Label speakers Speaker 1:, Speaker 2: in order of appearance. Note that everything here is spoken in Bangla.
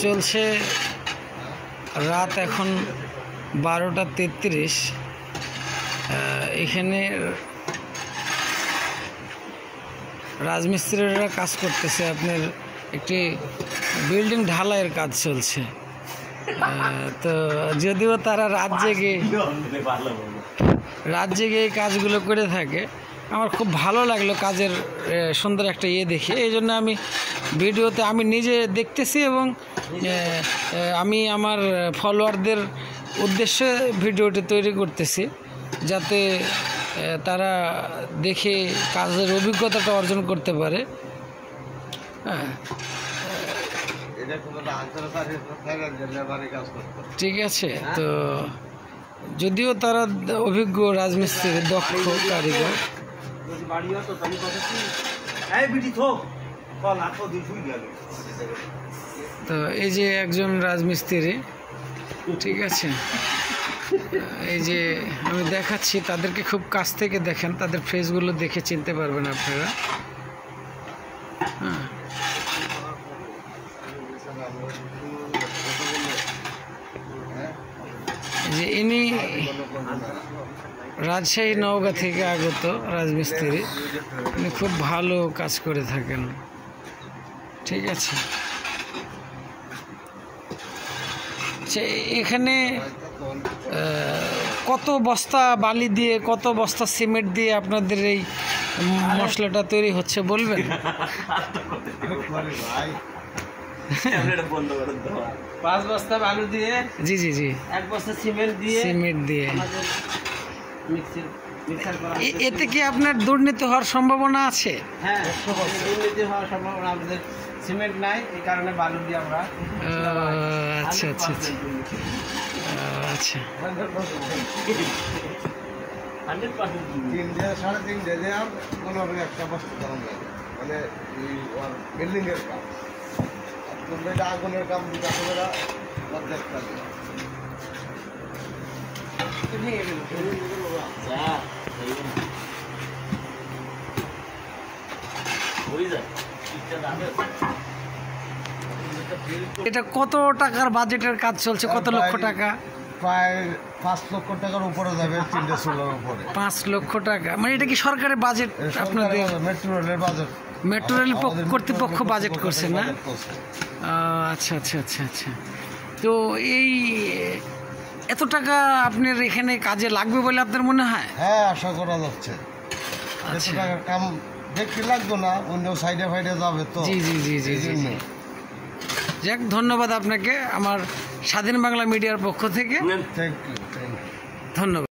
Speaker 1: চলছে রাত এখন 12:33। এখানে রাজমিস্ত্রিরা কাজ করতেছে, আপনার একটি বিল্ডিং ঢালাইয়ের কাজ চলছে। তো যদিও তারা রাত জেগে এই কাজগুলো করে থাকে, আমার খুব ভালো লাগলো কাজের সুন্দর একটা দেখে। এই জন্য আমি ভিডিওতে আমি নিজে দেখতেছি এবং আমি আমার ফলোয়ারদের উদ্দেশ্যে ভিডিওটি তৈরি করতেছি, যাতে তারা দেখে কাজের অভিজ্ঞতাটা অর্জন করতে পারে। ঠিক আছে, তো যদিও তারা অভিজ্ঞ রাজমিস্ত্রি, দক্ষ কারিগর। তো এই যে একজন রাজমিস্ত্রি, ঠিক আছে, এই যে আমি দেখাচ্ছি, তাদেরকে খুব কাছ থেকে দেখেন, তাদের ফেসগুলো দেখে চিনতে পারবেন আপনারা। হ্যাঁ, যে ইনি রাজশাহী নওগাঁ থেকে আগত রাজমিস্ত্রি, উনি খুব ভালো কাজ করে থাকেন। ঠিক আছে, এখানে কত বস্তা বালি দিয়ে, কত বস্তা সিমেন্ট দিয়ে আপনাদের এই মশলাটা তৈরি হচ্ছে বলবেন?
Speaker 2: 5 বস্তা বালু দিয়ে,
Speaker 1: জি জি জি,
Speaker 2: 1 বস্তা সিমেন্ট দিয়ে
Speaker 1: এতে কি আপনার দুর্নীতি হওয়ার সম্ভাবনা আছে?
Speaker 2: হ্যাঁ, দুর্নীতি হওয়ার সম্ভাবনা। আমাদের সিমেন্ট নাই, এই কারণে বালু দিয়ে আমরা।
Speaker 1: আচ্ছা আচ্ছা আচ্ছা আচ্ছা,
Speaker 3: 3.5 দিয়ে কোনোভাবে একটা বস্তু দাম লাগে, মানে বিল্ডিং এর কাজ, আগুনের কাম
Speaker 1: এটা কত টাকার বাজেটের কাজ চলছে? কত লক্ষ টাকা?
Speaker 3: প্রায় 5 লক্ষ টাকার উপরে যাবে, 3টে চুলার উপরে।
Speaker 1: 5 লক্ষ টাকা, মানে এটা কি সরকারের বাজেট? আপনাদের
Speaker 3: মেট্রো রেলের বাজেট,
Speaker 1: মেট্রো রেল কর্তৃপক্ষ বাজেট করছে না? আচ্ছা আচ্ছা আচ্ছা আচ্ছা। তো এই এত টাকা আপনার এখানে কাজে লাগবে বলে আপনার মনে হয়?
Speaker 3: হ্যাঁ, আশা করা যাচ্ছে। এত টাকার কাম দেখতে লাগতো না, অন্য সাইডে ফাইডে যাবে তো।
Speaker 1: জি জি জি জি জি। যাক, ধন্যবাদ আপনাকে আমার স্বাধীন বাংলা মিডিয়ার পক্ষ থেকে।
Speaker 3: থ্যাংক ইউ,
Speaker 1: ধন্যবাদ।